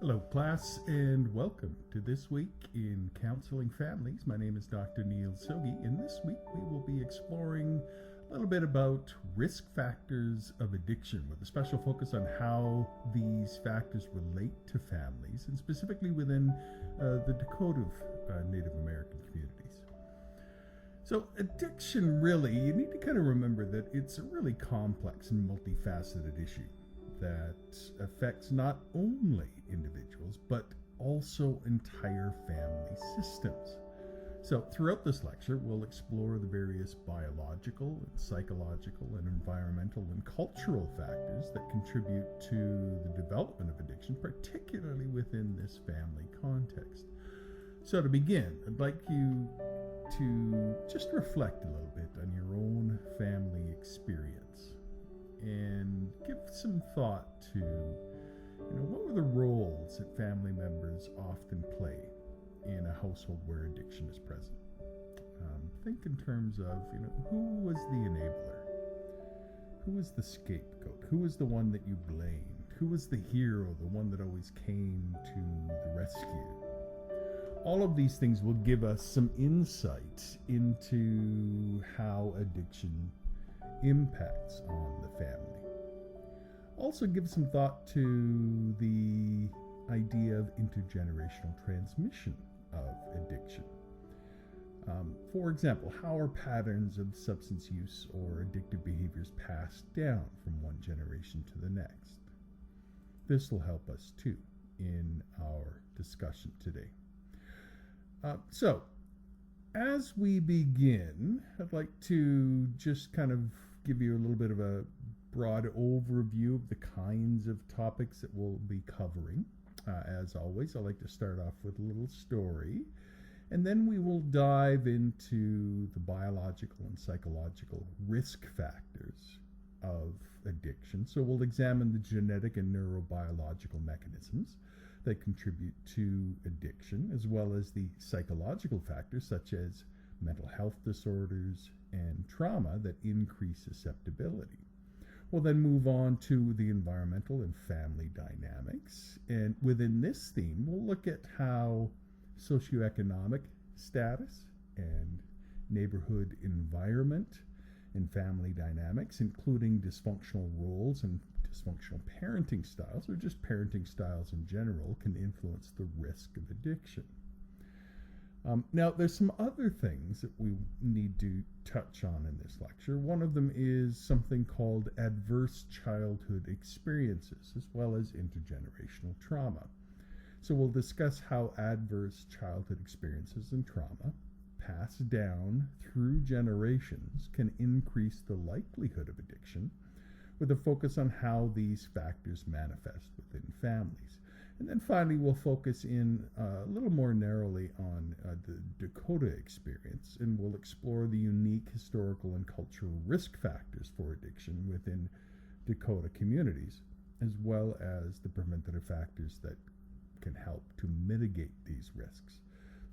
Hello, class, and welcome to This Week in Counseling Families. My name is Dr. Neil Soggie, and this week we will be exploring a little bit about risk factors of addiction, with a special focus on how these factors relate to families, and specifically within the Dakota Native American communities. So addiction, really, you need to kind of remember that it's a really complex and multifaceted issue that affects not only individuals, but also entire family systems. So throughout this lecture, we'll explore the various biological and psychological and environmental and cultural factors that contribute to the development of addiction, particularly within this family context. So to begin, I'd like you to just reflect a little bit on your own family experience and give some thought to, what were the roles that family members often play in a household where addiction is present. Think in terms of, who was the enabler? Who was the scapegoat? Who was the one that you blamed? Who was the hero, the one that always came to the rescue? All of these things will give us some insight into how addiction impacts on the family. Also give some thought to the idea of intergenerational transmission of addiction. For example, how are patterns of substance use or addictive behaviors passed down from one generation to the next? This will help us too in our discussion today. So, as we begin, I'd like to just kind of give you a little bit of a broad overview of the kinds of topics that we'll be covering. As always, I like to start off with a little story, and then we will dive into the biological and psychological risk factors of addiction. So we'll examine the genetic and neurobiological mechanisms that contribute to addiction, as well as the psychological factors such as mental health disorders and trauma that increase susceptibility. We'll then move on to the environmental and family dynamics, and within this theme we'll look at how socioeconomic status and neighborhood environment and family dynamics, including dysfunctional roles and dysfunctional parenting styles, or just parenting styles in general, can influence the risk of addiction. Now, there's some other things that we need to touch on in this lecture. One of them is something called adverse childhood experiences, as well as intergenerational trauma. So we'll discuss how adverse childhood experiences and trauma passed down through generations can increase the likelihood of addiction, with a focus on how these factors manifest within families. And then finally, we'll focus in a little more narrowly on the Dakota experience, and we'll explore the unique historical and cultural risk factors for addiction within Dakota communities, as well as the preventative factors that can help to mitigate these risks,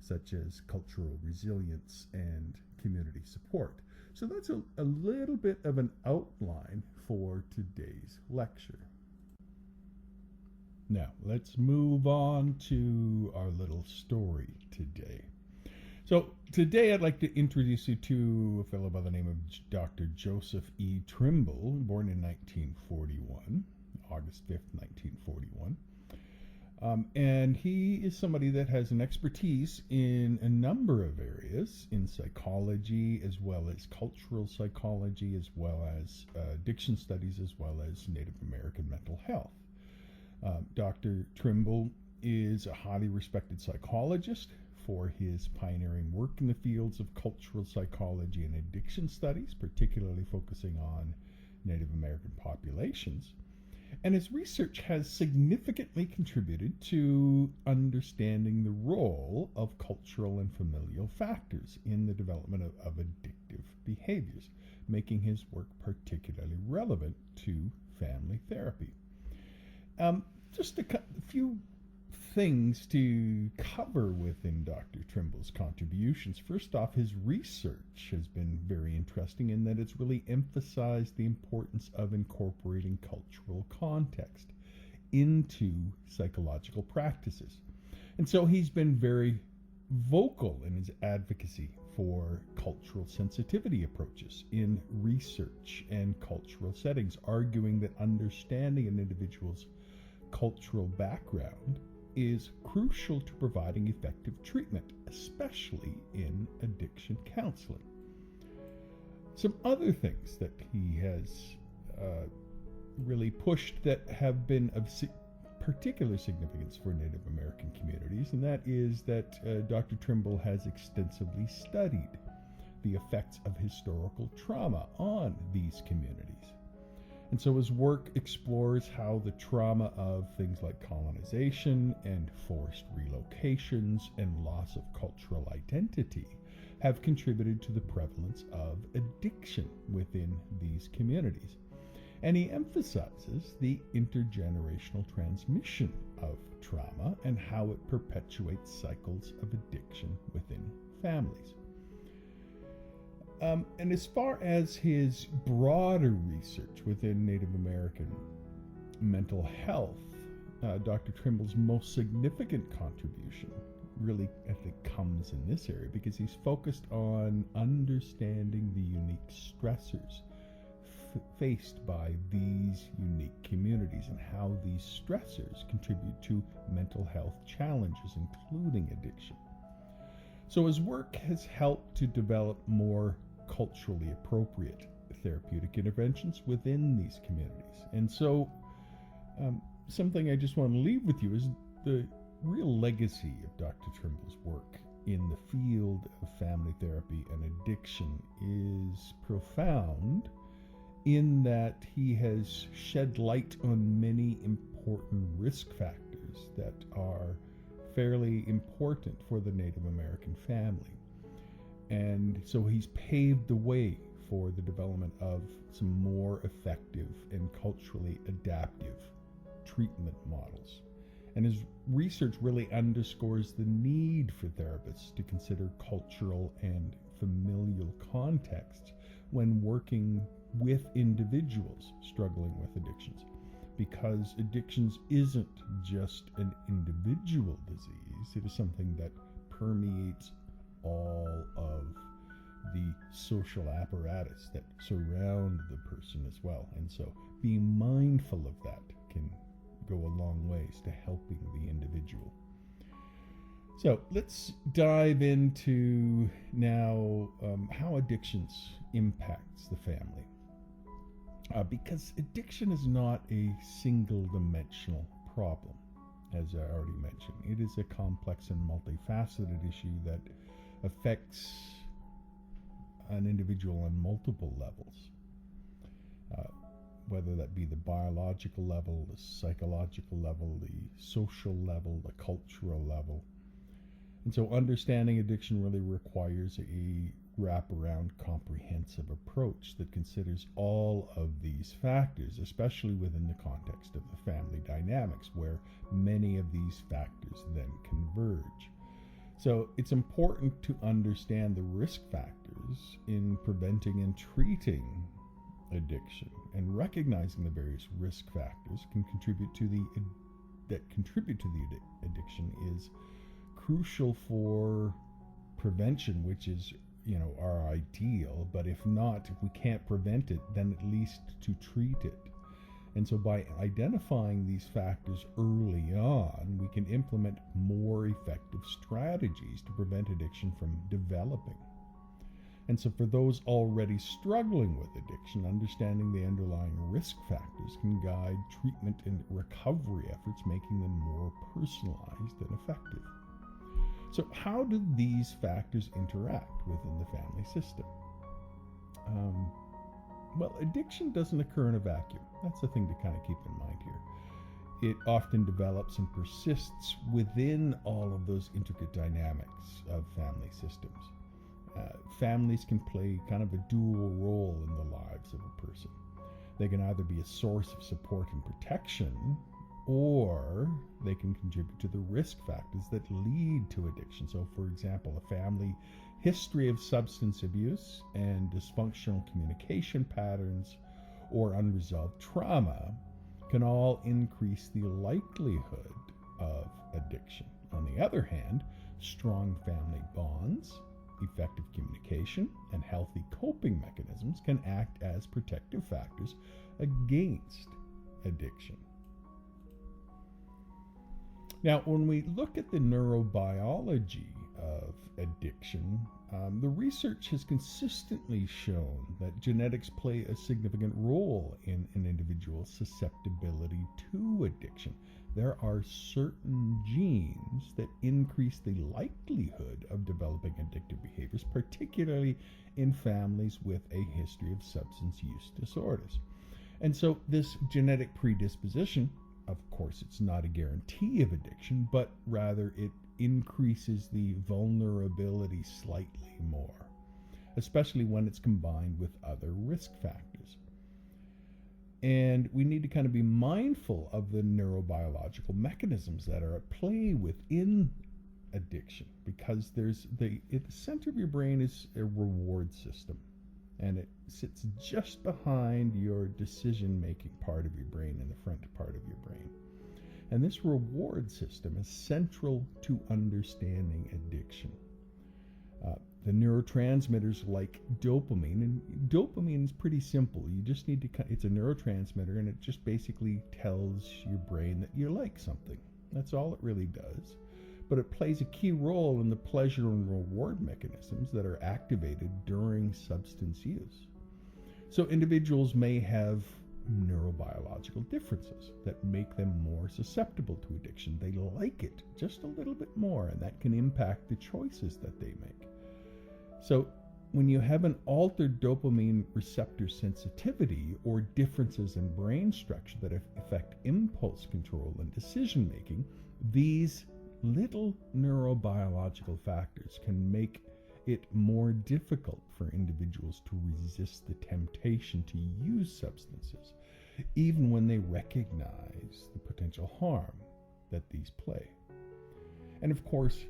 such as cultural resilience and community support. So that's a little bit of an outline for today's lecture. Now, let's move on to our little story today. So today I'd like to introduce you to a fellow by the name of Dr. Joseph E. Trimble, born in 1941, August 5th, 1941. And he is somebody that has an expertise in a number of areas, in psychology, as well as cultural psychology, as well as addiction studies, as well as Native American mental health. Dr. Trimble is a highly respected psychologist for his pioneering work in the fields of cultural psychology and addiction studies, particularly focusing on Native American populations. And his research has significantly contributed to understanding the role of cultural and familial factors in the development of addictive behaviors, making his work particularly relevant to family therapy. Just a few things to cover within Dr. Trimble's contributions. First off, his research has been very interesting in that it's really emphasized the importance of incorporating cultural context into psychological practices. And so he's been very vocal in his advocacy for cultural sensitivity approaches in research and cultural settings, arguing that understanding an individual's cultural background is crucial to providing effective treatment, especially in addiction counseling. Some other things that he has really pushed that have been of particular significance for Native American communities, and that is that Dr. Trimble has extensively studied the effects of historical trauma on these communities. And so his work explores how the trauma of things like colonization and forced relocations and loss of cultural identity have contributed to the prevalence of addiction within these communities. And he emphasizes the intergenerational transmission of trauma and how it perpetuates cycles of addiction within families. And as far as his broader research within Native American mental health, Dr. Trimble's most significant contribution really, I think, comes in this area because he's focused on understanding the unique stressors faced by these unique communities and how these stressors contribute to mental health challenges, including addiction. So his work has helped to develop more culturally appropriate therapeutic interventions within these communities. And so something I just want to leave with you is the real legacy of Dr. Trimble's work in the field of family therapy and addiction is profound, in that he has shed light on many important risk factors that are fairly important for the Native American family. And so he's paved the way for the development of some more effective and culturally adaptive treatment models. And his research really underscores the need for therapists to consider cultural and familial contexts when working with individuals struggling with addictions, because addictions isn't just an individual disease, it is something that permeates all of the social apparatus that surround the person as well. And so being mindful of that can go a long ways to helping the individual. So let's dive into now how addictions impacts the family. Because addiction is not a single-dimensional problem, as I already mentioned. It is a complex and multifaceted issue that affects an individual on multiple levels, whether that be the biological level, the psychological level, the social level, the cultural level. And so understanding addiction really requires a wraparound, comprehensive approach that considers all of these factors, especially within the context of the family dynamics, where many of these factors then converge. So it's important to understand the risk factors in preventing and treating addiction, and recognizing the various risk factors that contribute to the addiction is crucial for prevention, which is our ideal. But if we can't prevent it, then at least to treat it. And so by identifying these factors early on, we can implement more effective strategies to prevent addiction from developing. And so for those already struggling with addiction, understanding the underlying risk factors can guide treatment and recovery efforts, making them more personalized and effective. So how do these factors interact within the family system? Well, addiction doesn't occur in a vacuum. That's the thing to kind of keep in mind here. It often develops and persists within all of those intricate dynamics of family systems. Families can play kind of a dual role in the lives of a person. They can either be a source of support and protection, or they can contribute to the risk factors that lead to addiction. So, for example, a family history of substance abuse and dysfunctional communication patterns or unresolved trauma can all increase the likelihood of addiction. On the other hand, strong family bonds, effective communication, and healthy coping mechanisms can act as protective factors against addiction. Now, when we look at the neurobiology of addiction, the research has consistently shown that genetics play a significant role in an individual's susceptibility to addiction. There are certain genes that increase the likelihood of developing addictive behaviors, particularly in families with a history of substance use disorders. And so this genetic predisposition, of course, it's not a guarantee of addiction, but rather it increases the vulnerability slightly more, especially when it's combined with other risk factors. And we need to kind of be mindful of the neurobiological mechanisms that are at play within addiction, because at the center of your brain is a reward system, and it sits just behind your decision-making part of your brain and the front part of your brain. And this reward system is central to understanding addiction. The neurotransmitters like dopamine, and dopamine is pretty simple. You just need to, it's a neurotransmitter, and it just basically tells your brain that you like something. That's all it really does. But it plays a key role in the pleasure and reward mechanisms that are activated during substance use. So individuals may have neurobiological differences that make them more susceptible to addiction. They like it just a little bit more, and that can impact the choices that they make. So when you have an altered dopamine receptor sensitivity or differences in brain structure that affect impulse control and decision making, these little neurobiological factors can make it more difficult for individuals to resist the temptation to use substances, even when they recognize the potential harm that these play. And of course,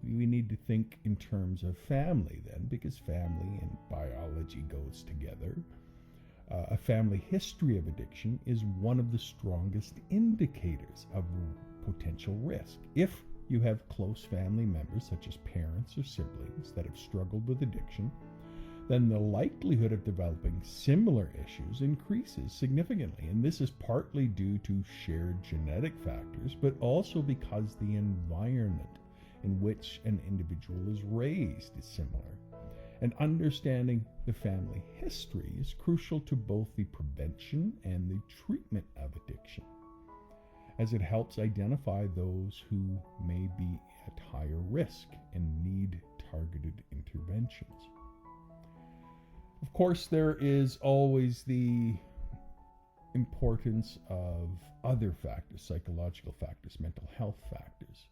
we need to think in terms of family then, because family and biology goes together. A family history of addiction is one of the strongest indicators of potential risk. If you have close family members, such as parents or siblings, that have struggled with addiction, then the likelihood of developing similar issues increases significantly. And this is partly due to shared genetic factors, but also because the environment in which an individual is raised is similar. And understanding the family history is crucial to both the prevention and the treatment of addiction, as it helps identify those who may be at higher risk and need targeted interventions. Of course, there is always the importance of other factors, psychological factors, mental health factors.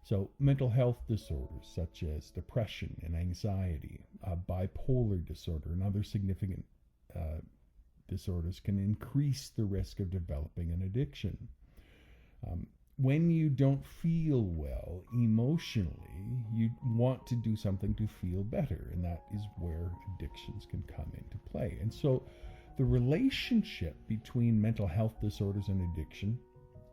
So mental health disorders such as depression and anxiety, bipolar disorder, and other significant disorders can increase the risk of developing an addiction. When you don't feel well emotionally, you want to do something to feel better, and that is where addictions can come into play. And so the relationship between mental health disorders and addiction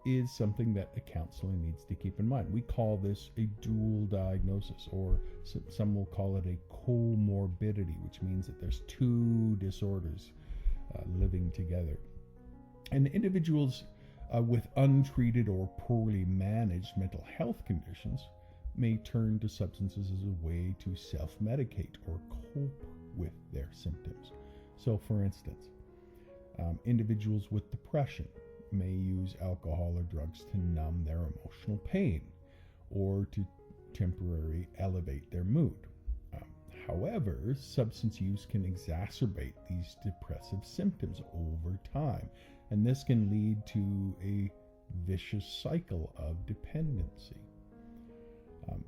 is something that a counselor needs to keep in mind. We call this a dual diagnosis, or some will call it a comorbidity, which means that there's two disorders living together. And individuals with untreated or poorly managed mental health conditions may turn to substances as a way to self-medicate or cope with their symptoms. So, for instance, individuals with depression may use alcohol or drugs to numb their emotional pain or to temporarily elevate their mood. However, substance use can exacerbate these depressive symptoms over time, and this can lead to a vicious cycle of dependency.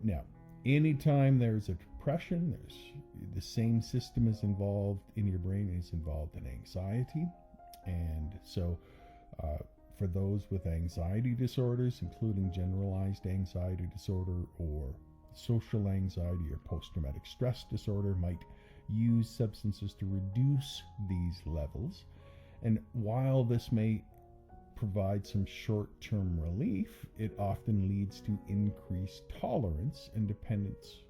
Now, anytime there's a depression, there's the same system is involved in your brain is involved in anxiety, and so for those with anxiety disorders, including generalized anxiety disorder or social anxiety or post-traumatic stress disorder, might use substances to reduce these levels. And while this may provide some short-term relief, it often leads to increased tolerance and dependence,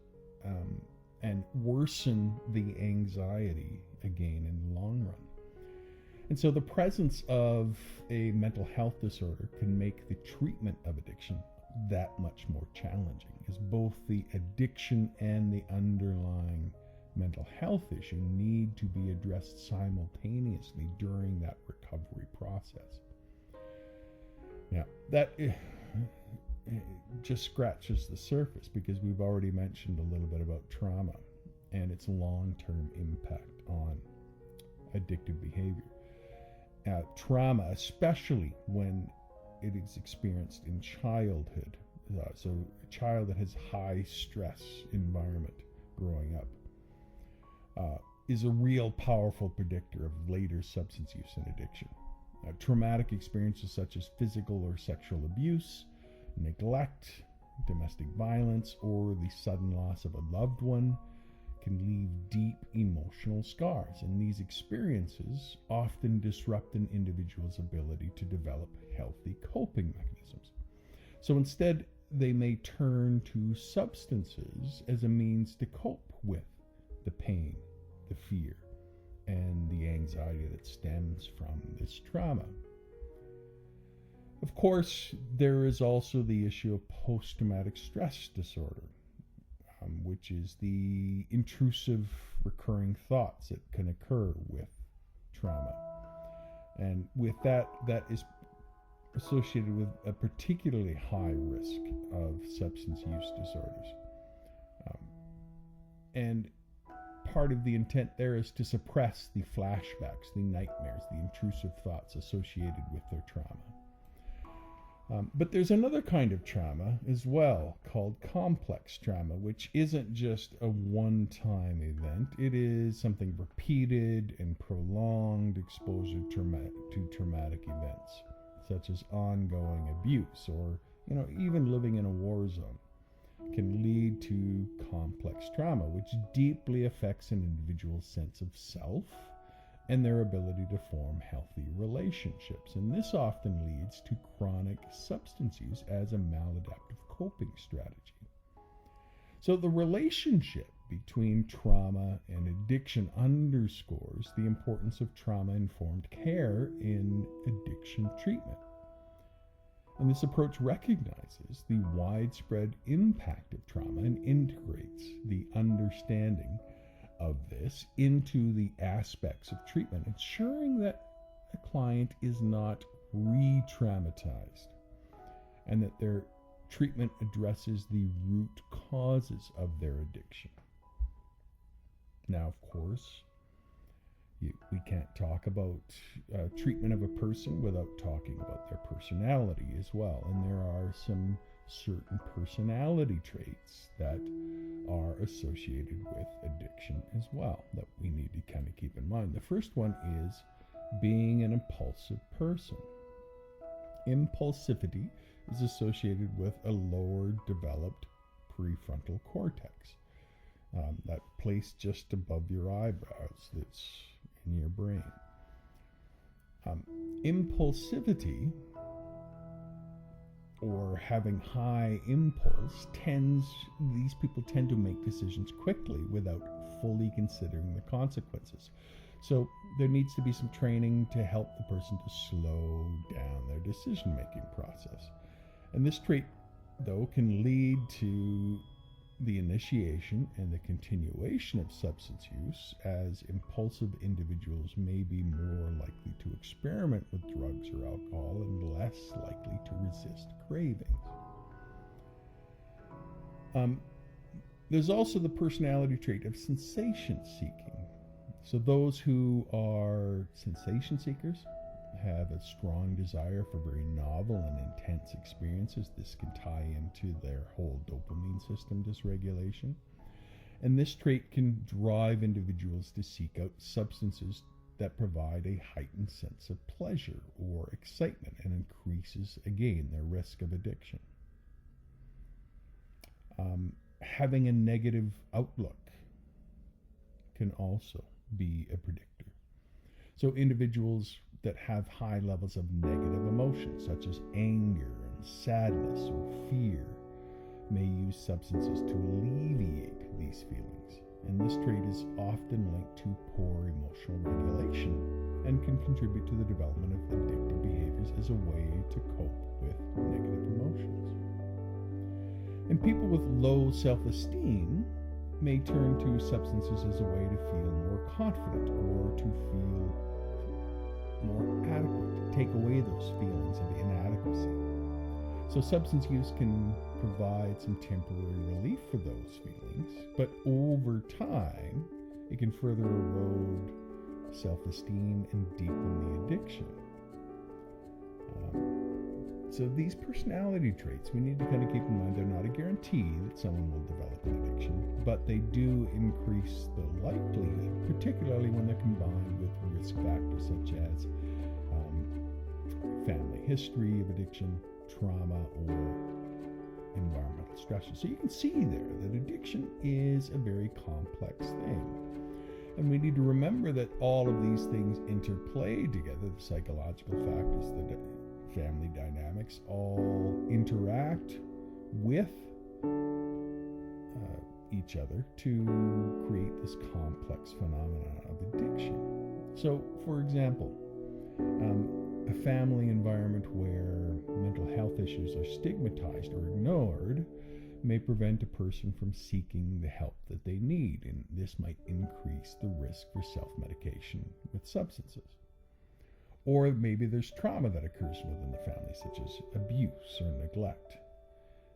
and worsen the anxiety again in the long run. And so the presence of a mental health disorder can make the treatment of addiction that much more challenging, as both the addiction and the underlying mental health issue need to be addressed simultaneously during that recovery process. Now, that just scratches the surface, because we've already mentioned a little bit about trauma and its long-term impact on addictive behavior. Trauma, especially when it is experienced in childhood, so a child that has high stress environment growing up, is a real powerful predictor of later substance use and addiction. Traumatic experiences such as physical or sexual abuse, neglect, domestic violence, or the sudden loss of a loved one can leave deep emotional scars, and these experiences often disrupt an individual's ability to develop healthy coping mechanisms. So instead, they may turn to substances as a means to cope with the pain, the fear, and the anxiety that stems from this trauma. Of course, there is also the issue of post-traumatic stress disorder, which is the intrusive recurring thoughts that can occur with trauma. And with that is associated with a particularly high risk of substance use disorders. And part of the intent there is to suppress the flashbacks, the nightmares, the intrusive thoughts associated with their trauma. But there's another kind of trauma as well, called complex trauma, which isn't just a one-time event. It is something repeated and prolonged exposure to traumatic events, such as ongoing abuse or, even living in a war zone, can lead to complex trauma, which deeply affects an individual's sense of self and their ability to form healthy relationships. And this often leads to chronic substance use as a maladaptive coping strategy. So the relationship between trauma and addiction underscores the importance of trauma-informed care in addiction treatment. And this approach recognizes the widespread impact of trauma and integrates the understanding of this into the aspects of treatment, ensuring that a client is not re-traumatized and that their treatment addresses the root causes of their addiction. Now, of course, we can't talk about treatment of a person without talking about their personality as well. And there are some certain personality traits that are associated with addiction as well that we need to kind of keep in mind. The first one is being an impulsive person. Impulsivity is associated with a lower developed prefrontal cortex, that place just above your eyebrows that's in your brain. Impulsivity, or having high impulse, these people tend to make decisions quickly without fully considering the consequences. So there needs to be some training to help the person to slow down their decision-making process. And this trait, though, can lead to the initiation and the continuation of substance use, as impulsive individuals may be more likely to experiment with drugs or alcohol and less likely to resist cravings. There's also the personality trait of sensation seeking. So those who are sensation seekers have a strong desire for very novel and intense experiences. This can tie into their whole dopamine system dysregulation. And this trait can drive individuals to seek out substances that provide a heightened sense of pleasure or excitement, and increases, again, their risk of addiction. Having a negative outlook can also be a predictor. So individuals that have high levels of negative emotions, such as anger and sadness or fear, may use substances to alleviate these feelings. And this trait is often linked to poor emotional regulation and can contribute to the development of addictive behaviors as a way to cope with negative emotions. And people with low self-esteem may turn to substances as a way to feel more confident or to feel more adequate, to take away those feelings of inadequacy. So substance use can provide some temporary relief for those feelings, but over time, it can further erode self-esteem and deepen the addiction. So these personality traits, we need to kind of keep in mind, they're not a guarantee that someone will develop an addiction, but they do increase the likelihood, particularly when they're combined with risk factors such as family history of addiction, trauma, or environmental stressors. So you can see there that addiction is a very complex thing. And we need to remember that all of these things interplay together. The psychological factors, the family dynamics, all interact with each other to create this complex phenomenon of addiction. So, for example, a family environment where mental health issues are stigmatized or ignored may prevent a person from seeking the help that they need, and this might increase the risk for self-medication with substances. Or maybe there's trauma that occurs within the family, such as abuse or neglect,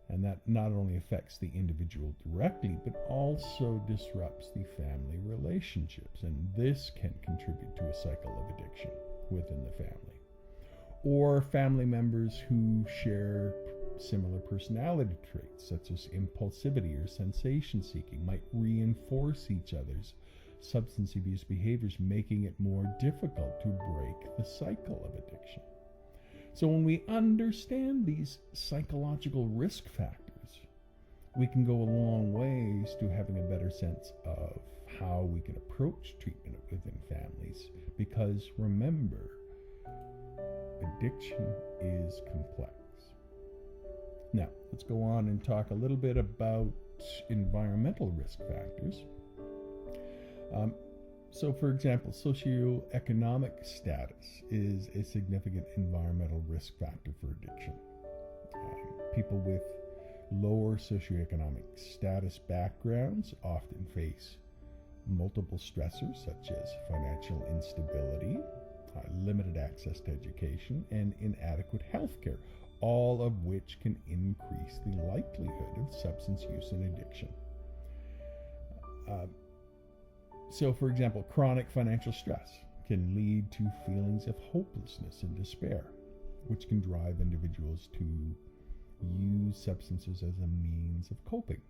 and that not only affects the individual directly, but also disrupts the family relationships, and this can contribute to a cycle of addiction within the family. Or family members who share similar personality traits, such as impulsivity or sensation seeking, might reinforce each other's substance abuse behaviors, making it more difficult to break the cycle of addiction. So when we understand these psychological risk factors, we can go a long ways to having a better sense of how we can approach treatment within families, because remember, addiction is complex. Now, let's go on and talk a little bit about environmental risk factors. So, for example, socioeconomic status is a significant environmental risk factor for addiction. People with lower socioeconomic status backgrounds often face multiple stressors such as financial instability, limited access to education, and inadequate health care, all of which can increase the likelihood of substance use and addiction. So, for example, chronic financial stress can lead to feelings of hopelessness and despair, which can drive individuals to use substances as a means of coping.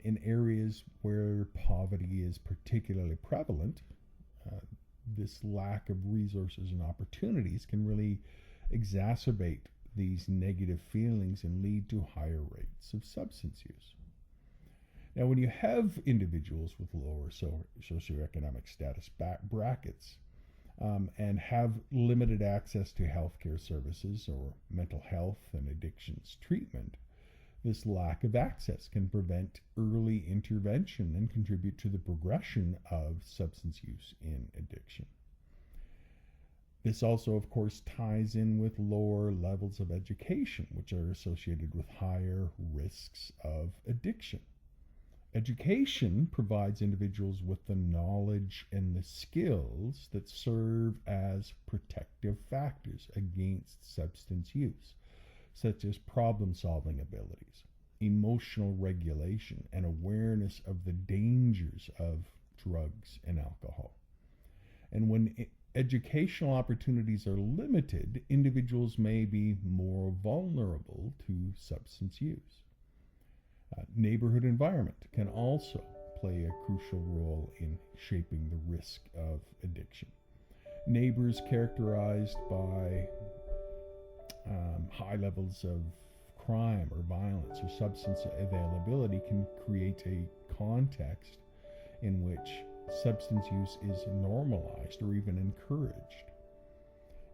In areas where poverty is particularly prevalent, this lack of resources and opportunities can really exacerbate these negative feelings and lead to higher rates of substance use. Now, when you have individuals with lower socioeconomic status brackets and have limited access to healthcare services or mental health and addictions treatment, this lack of access can prevent early intervention and contribute to the progression of substance use in addiction. This also, of course, ties in with lower levels of education, which are associated with higher risks of addiction. Education provides individuals with the knowledge and the skills that serve as protective factors against substance use, such as problem-solving abilities, emotional regulation, and awareness of the dangers of drugs and alcohol. And when educational opportunities are limited, individuals may be more vulnerable to substance use. Neighborhood environment can also play a crucial role in shaping the risk of addiction. Neighbors characterized by high levels of crime or violence or substance availability can create a context in which substance use is normalized or even encouraged.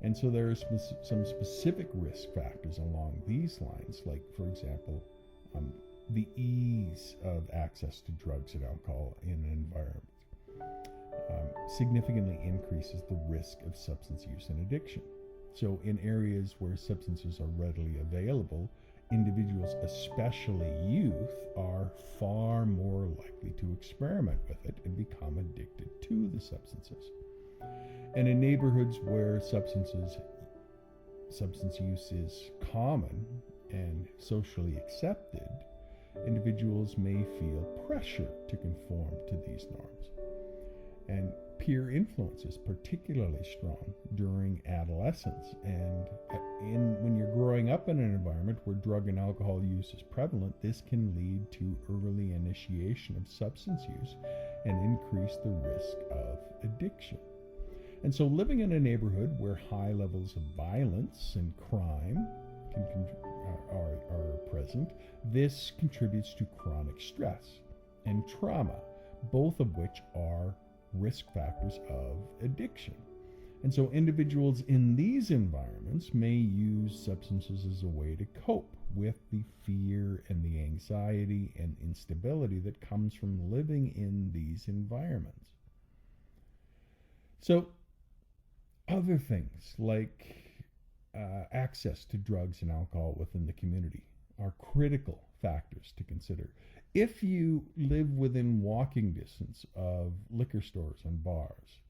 And so there are some specific risk factors along these lines, like, for example, the ease of access to drugs and alcohol in an environment significantly increases the risk of substance use and addiction. So in areas where substances are readily available, individuals, especially youth, are far more likely to experiment with it and become addicted to the substances. And in neighborhoods where substance use is common and socially accepted, individuals may feel pressure to conform to these norms. And peer influence is particularly strong during adolescence. And when you're growing up in an environment where drug and alcohol use is prevalent, this can lead to early initiation of substance use and increase the risk of addiction. And so living in a neighborhood where high levels of violence and crime are present, this contributes to chronic stress and trauma, both of which are risk factors of addiction. And so individuals in these environments may use substances as a way to cope with the fear and the anxiety and instability that comes from living in these environments. So other things like access to drugs and alcohol within the community are critical factors to consider. If you live within walking distance of liquor stores and bars,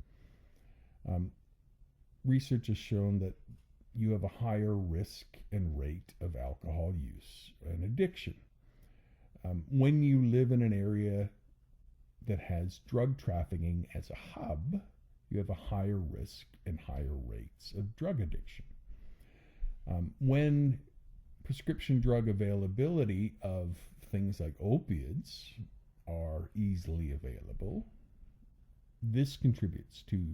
research has shown that you have a higher risk and rate of alcohol use and addiction. When you live in an area that has drug trafficking as a hub, you have a higher risk and higher rates of drug addiction. When prescription drug availability of things like opiates are easily available, this contributes to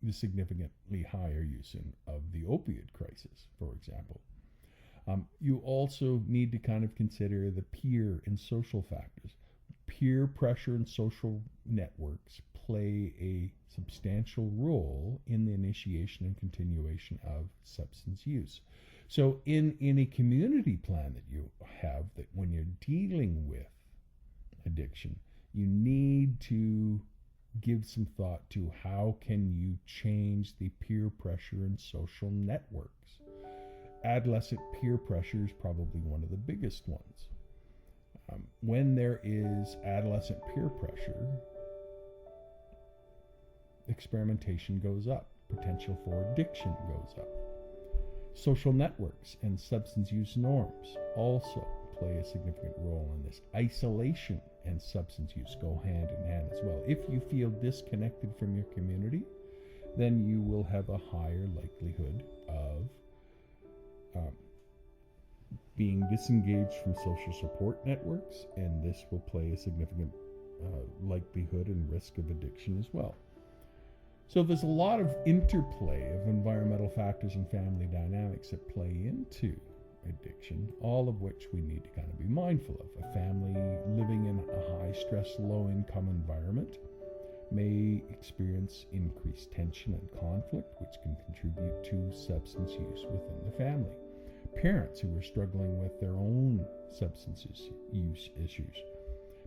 the significantly higher use of the opioid crisis, for example. You also need to kind of consider the peer and social factors. Peer pressure and social networks play a substantial role in the initiation and continuation of substance use. So in a community plan that you have, that when you're dealing with addiction, you need to give some thought to how can you change the peer pressure and social networks. Adolescent peer pressure is probably one of the biggest ones. When there is adolescent peer pressure, experimentation goes up, potential for addiction goes up. Social networks and substance use norms also play a significant role in this. Isolation and substance use go hand in hand as well. If you feel disconnected from your community, then you will have a higher likelihood of being disengaged from social support networks, and this will play a significant likelihood and risk of addiction as well. So there's a lot of interplay of environmental factors and family dynamics that play into addiction, all of which we need to kind of be mindful of. A family living in a high-stress, low-income environment may experience increased tension and conflict, which can contribute to substance use within the family. Parents who are struggling with their own substance use issues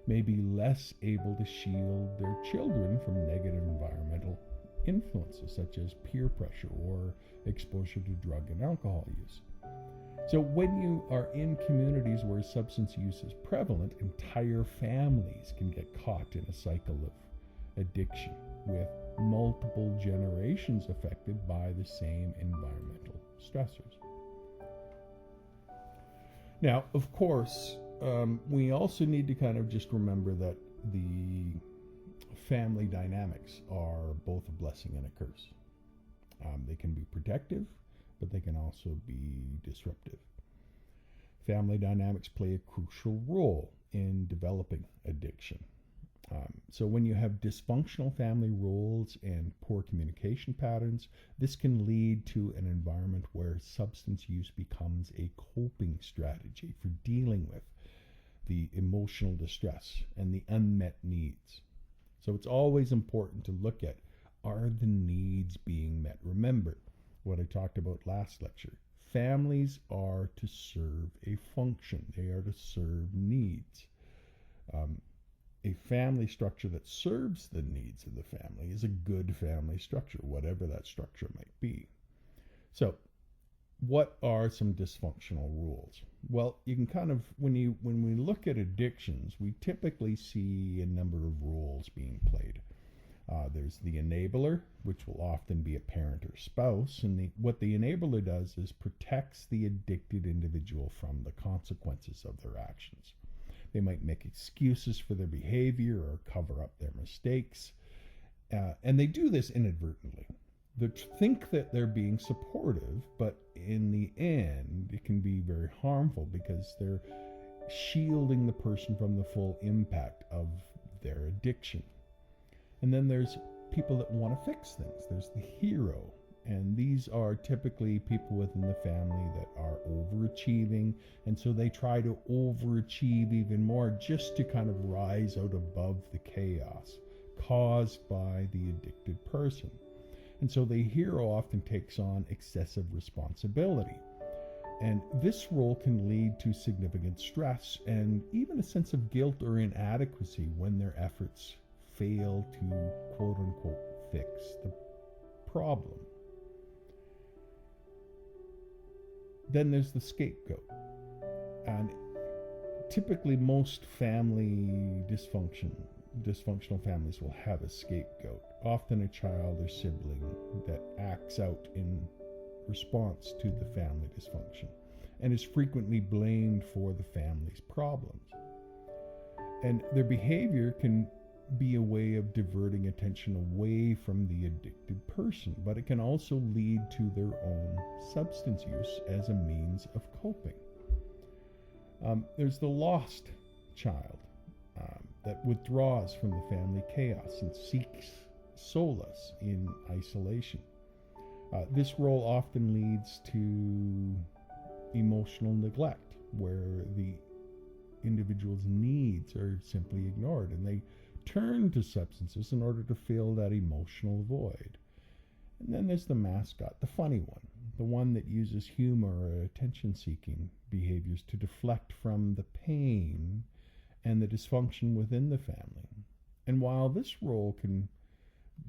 may be less able to shield their children from negative environmental influences such as peer pressure or exposure to drug and alcohol use. So when you are in communities where substance use is prevalent, entire families can get caught in a cycle of addiction, with multiple generations affected by the same environmental stressors. Now, of course, we also need to kind of just remember that the family dynamics are both a blessing and a curse. They can be protective, but they can also be disruptive. Family dynamics play a crucial role in developing addiction. So when you have dysfunctional family roles and poor communication patterns, this can lead to an environment where substance use becomes a coping strategy for dealing with the emotional distress and the unmet needs. So it's always important to look at, are the needs being met? Remember what I talked about last lecture. Families are to serve a function. They are to serve needs. A family structure that serves the needs of the family is a good family structure, whatever that structure might be. So, what are some dysfunctional rules? Well, you can kind of, when we look at addictions, we typically see a number of roles being played. There's the enabler, which will often be a parent or spouse, and what the enabler does is protects the addicted individual from the consequences of their actions. They might make excuses for their behavior or cover up their mistakes, and they do this inadvertently. They think that they're being supportive, but in the end, it can be very harmful because they're shielding the person from the full impact of their addiction. And then there's people that want to fix things. There's the hero. And these are typically people within the family that are overachieving. And so they try to overachieve even more just to kind of rise out above the chaos caused by the addicted person. And so the hero often takes on excessive responsibility. And this role can lead to significant stress and even a sense of guilt or inadequacy when their efforts fail to quote unquote fix the problem. Then there's the scapegoat. And typically most dysfunctional families will have a scapegoat, often a child or sibling that acts out in response to the family dysfunction and is frequently blamed for the family's problems. And their behavior can be a way of diverting attention away from the addicted person, but it can also lead to their own substance use as a means of coping. There's the lost child that withdraws from the family chaos and seeks solace in isolation. This role often leads to emotional neglect, where the individual's needs are simply ignored and they turn to substances in order to fill that emotional void. And then there's the mascot, the funny one, the one that uses humor or attention-seeking behaviors to deflect from the pain and the dysfunction within the family. And while this role can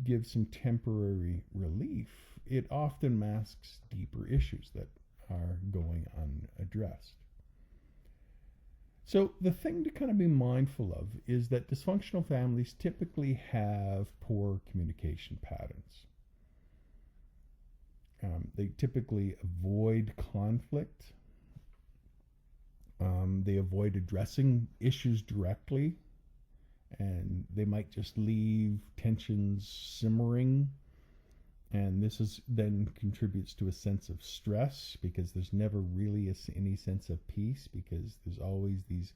give some temporary relief, it often masks deeper issues that are going unaddressed. So the thing to kind of be mindful of is that dysfunctional families typically have poor communication patterns. They typically avoid conflict. They avoid addressing issues directly, and they might just leave tensions simmering. And this then contributes to a sense of stress because there's never really any sense of peace because there's always these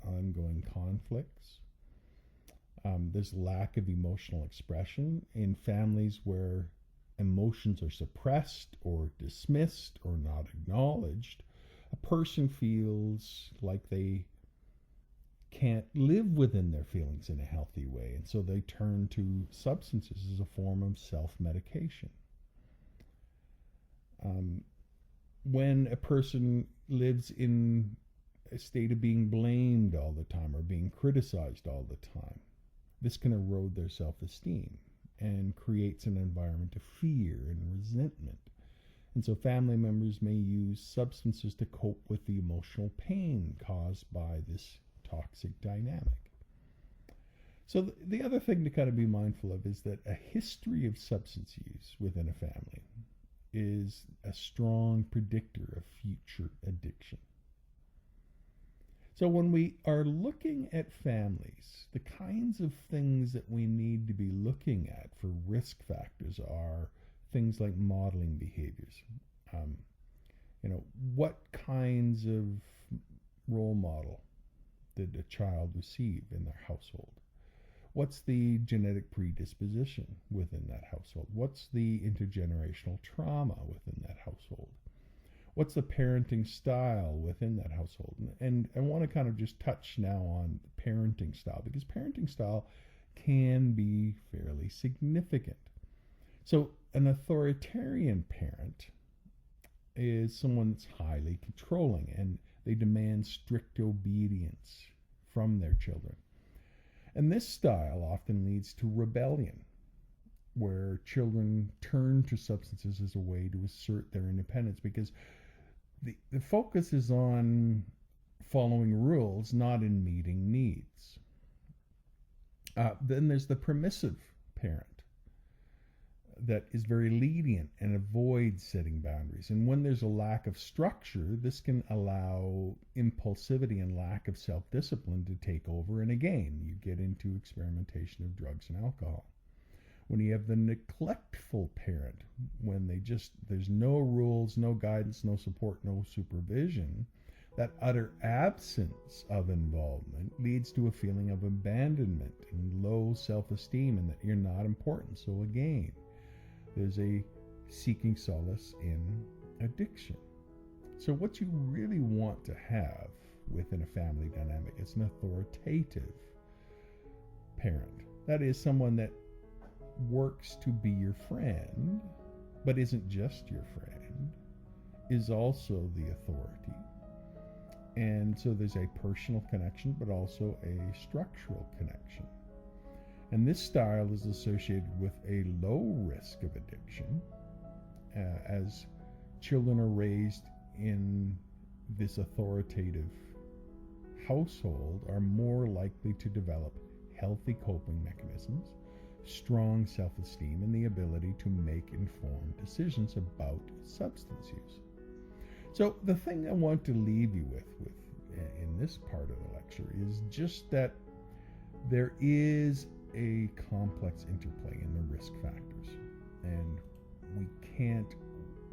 ongoing conflicts. There's lack of emotional expression in families where emotions are suppressed or dismissed or not acknowledged. A person feels like they can't live within their feelings in a healthy way, and so they turn to substances as a form of self-medication. When a person lives in a state of being blamed all the time or being criticized all the time, this can erode their self-esteem and creates an environment of fear and resentment. And so family members may use substances to cope with the emotional pain caused by this toxic dynamic. So the other thing to kind of be mindful of is that a history of substance use within a family is a strong predictor of future addiction. So when we are looking at families, the kinds of things that we need to be looking at for risk factors are things like modeling behaviors. What kinds of role model did a child receive in their household? What's the genetic predisposition within that household? What's the intergenerational trauma within that household? What's the parenting style within that household? And I want to kind of just touch now on parenting style, because parenting style can be fairly significant. So an authoritarian parent is someone that's highly controlling, and they demand strict obedience from their children. And this style often leads to rebellion, where children turn to substances as a way to assert their independence, because the focus is on following rules, not in meeting needs. Then there's the permissive parent that is very lenient and avoids setting boundaries. And when there's a lack of structure, this can allow impulsivity and lack of self-discipline to take over. And again, you get into experimentation of drugs and alcohol. When you have the neglectful parent, when there's no rules, no guidance, no support, no supervision, that utter absence of involvement leads to a feeling of abandonment and low self-esteem, and that you're not important. So again, there's a seeking solace in addiction. So what you really want to have within a family dynamic is an authoritative parent. That is someone that works to be your friend, but isn't just your friend, is also the authority. And so there's a personal connection, but also a structural connection. And this style is associated with a low risk of addiction, as children are raised in this authoritative household are more likely to develop healthy coping mechanisms, strong self-esteem, and the ability to make informed decisions about substance use. So the thing I want to leave you with in this part of the lecture is just that there is a complex interplay in the risk factors, and we can't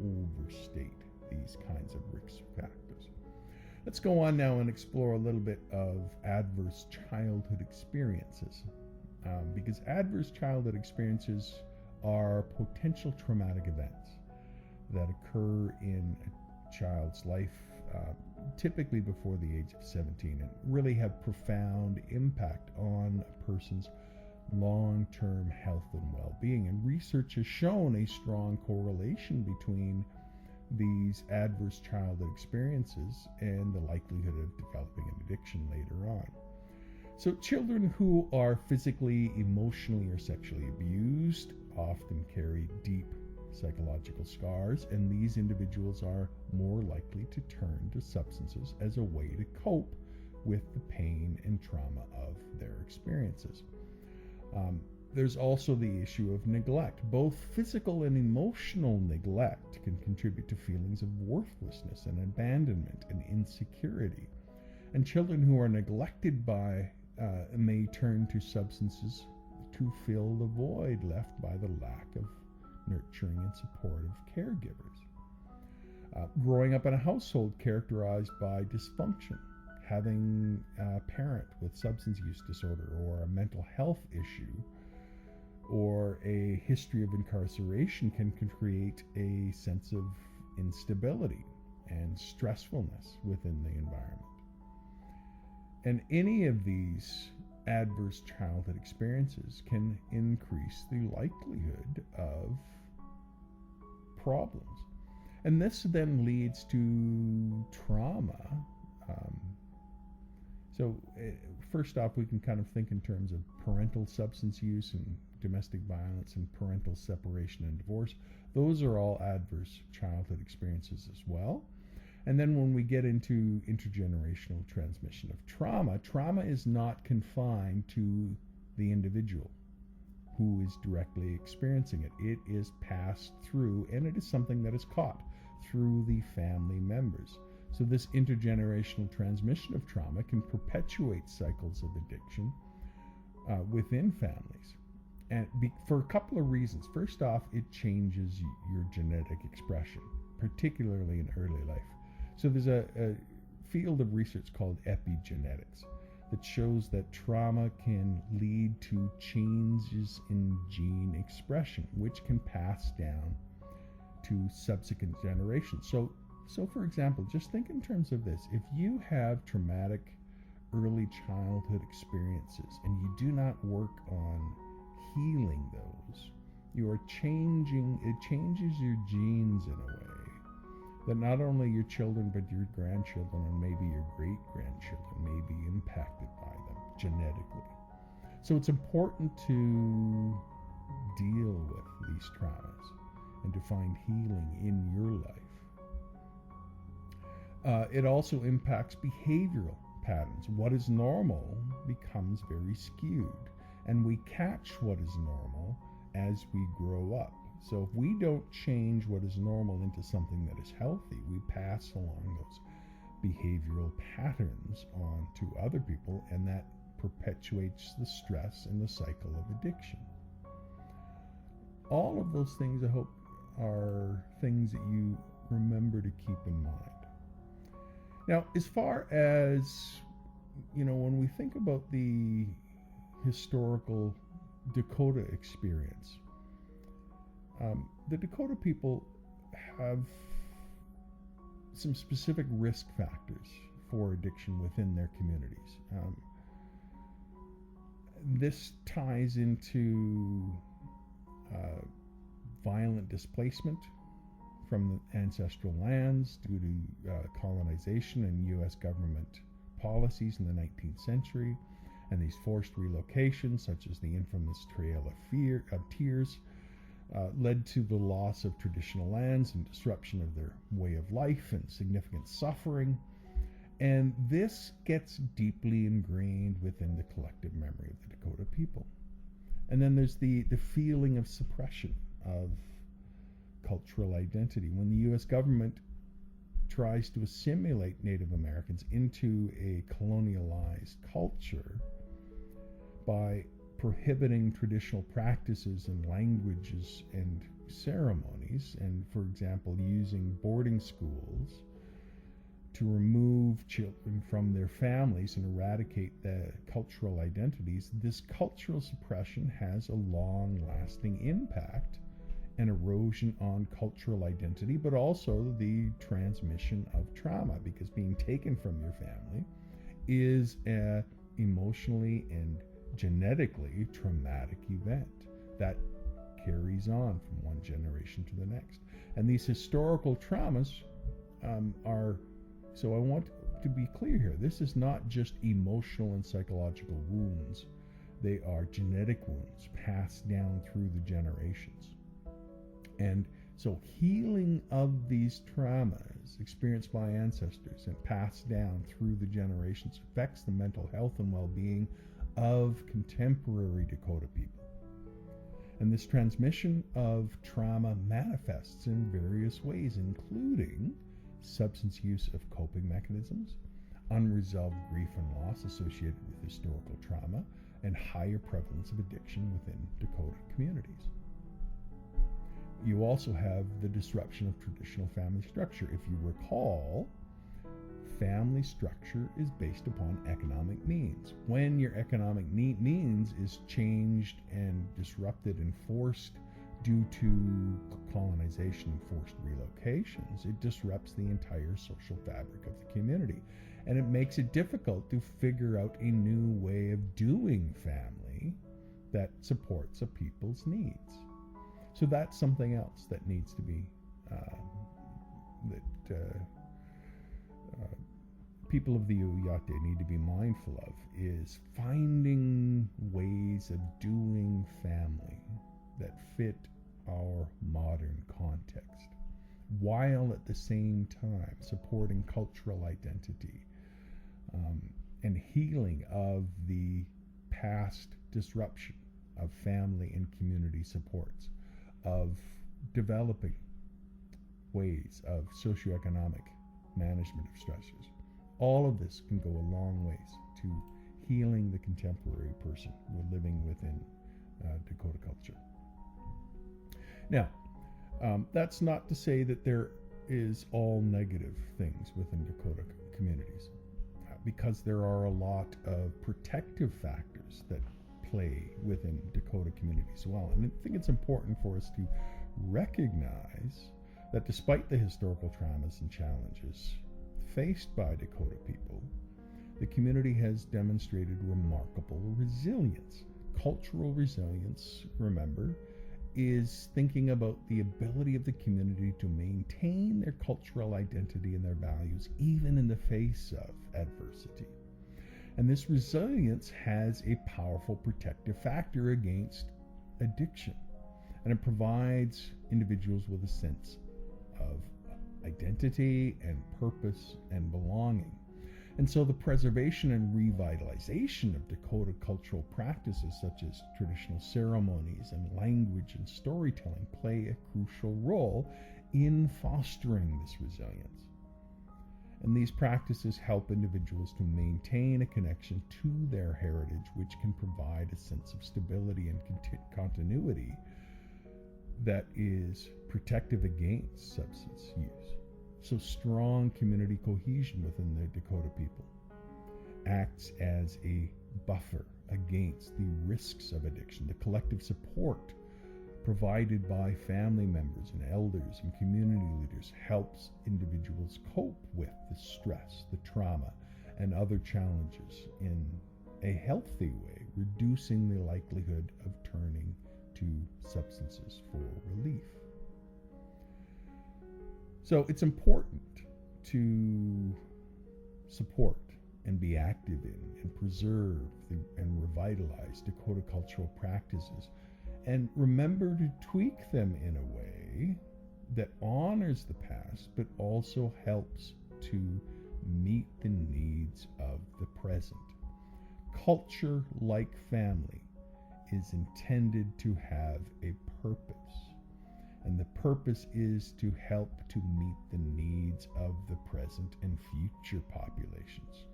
overstate these kinds of risk factors. Let's go on now and explore a little bit of adverse childhood experiences, because adverse childhood experiences are potential traumatic events that occur in a child's life, typically before the age of 17, and really have profound impact on a person's long-term health and well-being. And research has shown a strong correlation between these adverse childhood experiences and the likelihood of developing an addiction later on. So children who are physically, emotionally, or sexually abused often carry deep psychological scars, and these individuals are more likely to turn to substances as a way to cope with the pain and trauma of their experiences. There's also the issue of neglect. Both physical and emotional neglect can contribute to feelings of worthlessness and abandonment and insecurity. And children who are neglected may turn to substances to fill the void left by the lack of nurturing and supportive caregivers. Growing up in a household characterized by dysfunction, having a parent with substance use disorder or a mental health issue, or a history of incarceration can create a sense of instability and stressfulness within the environment. And any of these adverse childhood experiences can increase the likelihood of problems. And this then leads to trauma. First off, we can kind of think in terms of parental substance use and domestic violence and parental separation and divorce. Those are all adverse childhood experiences as well. And then when we get into intergenerational transmission of trauma, trauma is not confined to the individual who is directly experiencing it. It is passed through, and it is something that is caught through the family members. So this intergenerational transmission of trauma can perpetuate cycles of addiction within families. And for a couple of reasons. First off, it changes your genetic expression, particularly in early life. So there's a field of research called epigenetics that shows that trauma can lead to changes in gene expression, which can pass down to subsequent generations. So for example, just think in terms of this. If you have traumatic early childhood experiences and you do not work on healing those, it changes your genes in a way that not only your children but your grandchildren and maybe your great-grandchildren may be impacted by them genetically. So it's important to deal with these traumas and to find healing in your life. It also impacts behavioral patterns. What is normal becomes very skewed, and we catch what is normal as we grow up. So if we don't change what is normal into something that is healthy, we pass along those behavioral patterns on to other people, and that perpetuates the stress and the cycle of addiction. All of those things, I hope, are things that you remember to keep in mind. Now, as far as, when we think about the historical Dakota experience, the Dakota people have some specific risk factors for addiction within their communities. This ties into violent displacement from the ancestral lands due to colonization and U.S. government policies in the 19th century, and these forced relocations, such as the infamous Trail of Tears, led to the loss of traditional lands and disruption of their way of life and significant suffering. And this gets deeply ingrained within the collective memory of the Dakota people. And then there's the feeling of suppression of cultural identity. When the U.S. government tries to assimilate Native Americans into a colonialized culture by prohibiting traditional practices and languages and ceremonies, and, for example, using boarding schools to remove children from their families and eradicate the cultural identities, this cultural suppression has a long-lasting impact and erosion on cultural identity, but also the transmission of trauma, because being taken from your family is an emotionally and genetically traumatic event that carries on from one generation to the next. And these historical traumas so I want to be clear here, this is not just emotional and psychological wounds. They are genetic wounds passed down through the generations. And so healing of these traumas experienced by ancestors and passed down through the generations affects the mental health and well-being of contemporary Dakota people. And this transmission of trauma manifests in various ways, including substance use of coping mechanisms, unresolved grief and loss associated with historical trauma, and higher prevalence of addiction within Dakota communities. You also have the disruption of traditional family structure. If you recall, family structure is based upon economic means. When your economic means is changed and disrupted and forced due to colonization and forced relocations, it disrupts the entire social fabric of the community. And it makes it difficult to figure out a new way of doing family that supports a people's needs. So that's something else that needs to be, people of the Uyate need to be mindful of, is finding ways of doing family that fit our modern context, while at the same time supporting cultural identity and healing of the past disruption of family and community supports, of developing ways of socioeconomic management of stressors. All of this can go a long ways to healing the contemporary person living within Dakota culture. Now, that's not to say that there is all negative things within Dakota communities, because there are a lot of protective factors that play within Dakota communities as well. And I think it's important for us to recognize that despite the historical traumas and challenges faced by Dakota people, the community has demonstrated remarkable resilience. Cultural resilience, remember, is thinking about the ability of the community to maintain their cultural identity and their values even in the face of adversity. And this resilience has a powerful protective factor against addiction, and it provides individuals with a sense of identity and purpose and belonging. And so the preservation and revitalization of Dakota cultural practices such as traditional ceremonies and language and storytelling play a crucial role in fostering this resilience. And these practices help individuals to maintain a connection to their heritage, which can provide a sense of stability and continuity that is protective against substance use. So strong community cohesion within the Dakota people acts as a buffer against the risks of addiction. The collective support provided by family members and elders and community leaders helps individuals cope with the stress, the trauma, and other challenges in a healthy way, reducing the likelihood of turning to substances for relief. So it's important to support and be active in and preserve and revitalize Dakota cultural practices, and remember to tweak them in a way that honors the past but also helps to meet the needs of the present. Culture, like family, is intended to have a purpose. And the purpose is to help to meet the needs of the present and future populations.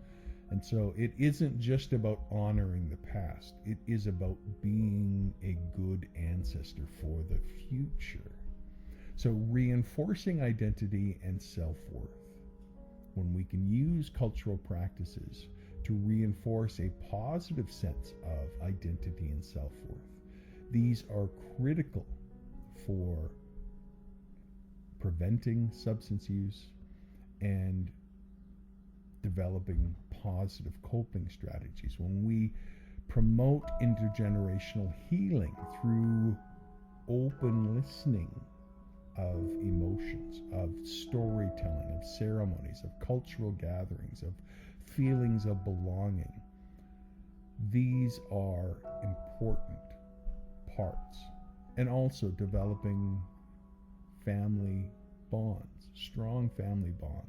And so it isn't just about honoring the past. It is about being a good ancestor for the future. So reinforcing identity and self-worth. When we can use cultural practices to reinforce a positive sense of identity and self-worth, these are critical for preventing substance use and developing positive coping strategies. When we promote intergenerational healing through open listening of emotions, of storytelling, of ceremonies, of cultural gatherings, of feelings of belonging, these are important parts. And also developing family bonds, strong family bonds,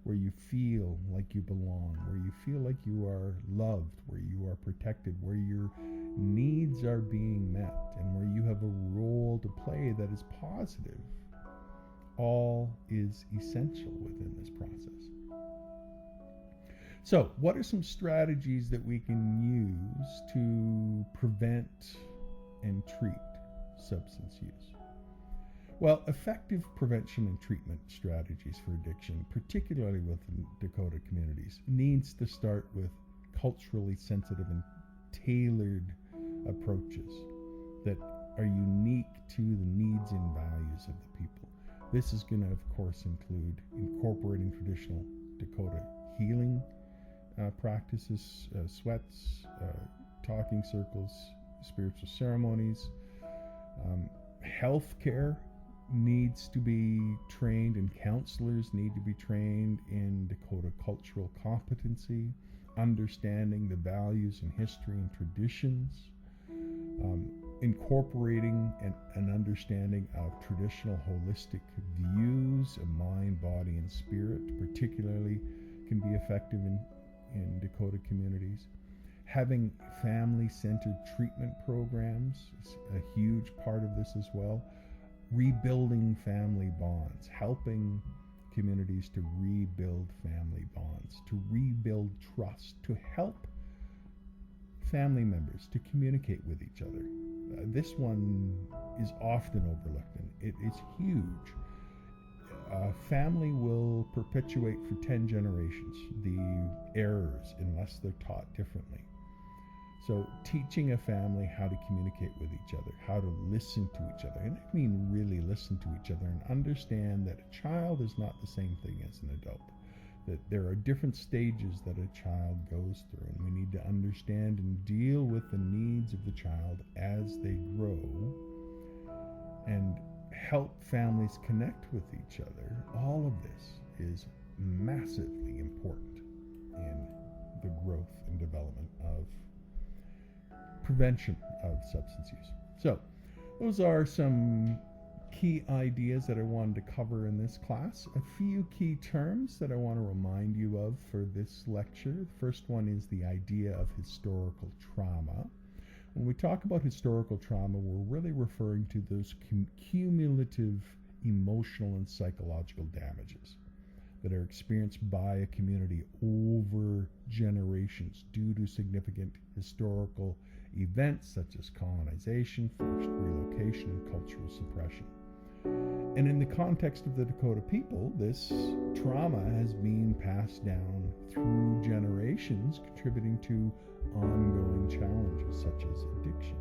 where you feel like you belong, where you feel like you are loved, where you are protected, where your needs are being met, and where you have a role to play that is positive, all is essential within this process. So, what are some strategies that we can use to prevent and treat substance use? Well, effective prevention and treatment strategies for addiction, particularly within Dakota communities, needs to start with culturally sensitive and tailored approaches that are unique to the needs and values of the people. This is going to, of course, include incorporating traditional Dakota healing practices, sweats, talking circles, spiritual ceremonies. Healthcare needs to be trained, and counselors need to be trained in Dakota cultural competency, understanding the values and history and traditions, incorporating an understanding of traditional holistic views of mind, body, and spirit, particularly can be effective in Dakota communities. Having family-centered treatment programs is a huge part of this as well. Rebuilding family bonds, helping communities to rebuild family bonds, to rebuild trust, to help family members to communicate with each other. This one is often overlooked, and it is huge. Family will perpetuate for 10 generations the errors unless they're taught differently. So teaching a family how to communicate with each other, how to listen to each other, and I mean really listen to each other and understand that a child is not the same thing as an adult. that there are different stages that a child goes through, and we need to understand and deal with the needs of the child as they grow and help families connect with each other. All of this is massively important in the growth and development of prevention of substance use. So those are some key ideas that I wanted to cover in this class. A few key terms that I want to remind you of for this lecture. The first one is the idea of historical trauma. When we talk about historical trauma, we're really referring to those cumulative emotional and psychological damages that are experienced by a community over generations due to significant historical events such as colonization, forced relocation, and cultural suppression. And in the context of the Dakota people, this trauma has been passed down through generations, contributing to ongoing challenges such as addiction.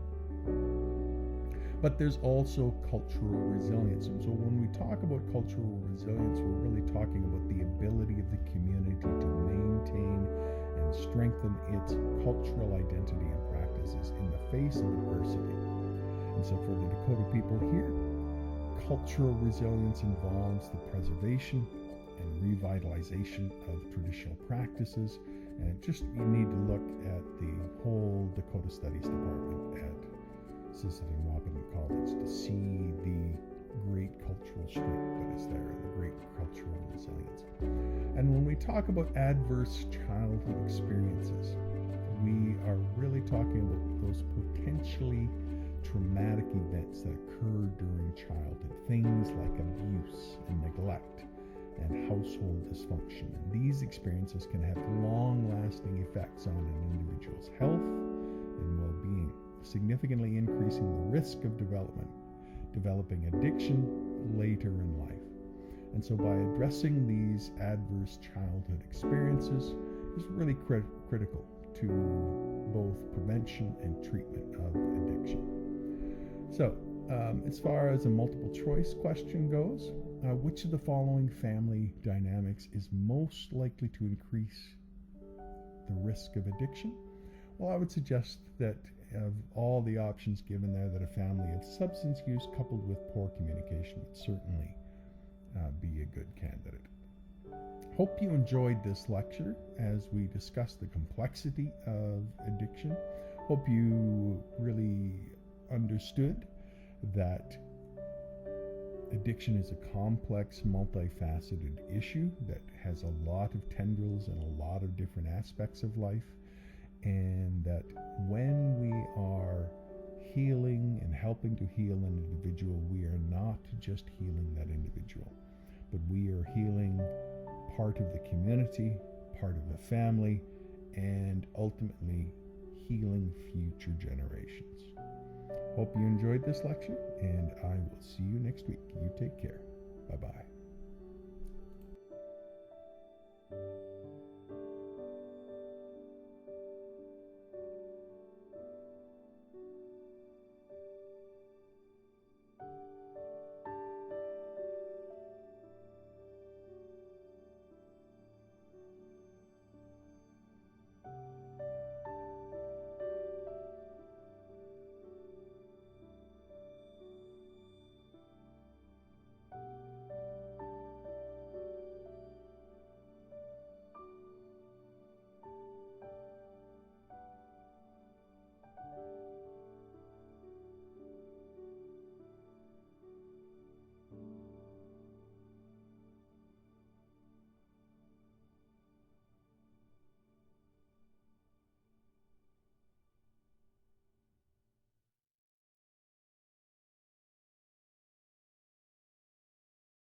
But there's also cultural resilience. And so when we talk about cultural resilience, we're really talking about the ability of the community to maintain and strengthen its cultural identity and practices in the face of adversity. And so for the Dakota people here, cultural resilience involves the preservation and revitalization of traditional practices. And you need to look at the whole Dakota Studies Department at Sisseton Wapaton College to see the great cultural strength that is there, the great cultural resilience. And when we talk about adverse childhood experiences, we are really talking about those potentially traumatic events that occur during childhood, things like abuse and neglect and household dysfunction. And these experiences can have long-lasting effects on an individual's health and well-being, significantly increasing the risk of developing addiction later in life. And so by addressing these adverse childhood experiences is really critical to both prevention and treatment of addiction. So as far as a multiple choice question goes, which of the following family dynamics is most likely to increase the risk of addiction? Well, I would suggest that of all the options given there, that a family of substance use coupled with poor communication would certainly be a good candidate. Hope you enjoyed this lecture as we discussed the complexity of addiction. Hope you really understood that addiction is a complex, multifaceted issue that has a lot of tendrils and a lot of different aspects of life, and that when we are healing and helping to heal an individual, we are not just healing that individual, but we are healing part of the community, part of the family, and ultimately healing future generations. Hope you enjoyed this lecture, and I will see you next week. You take care. Bye-bye.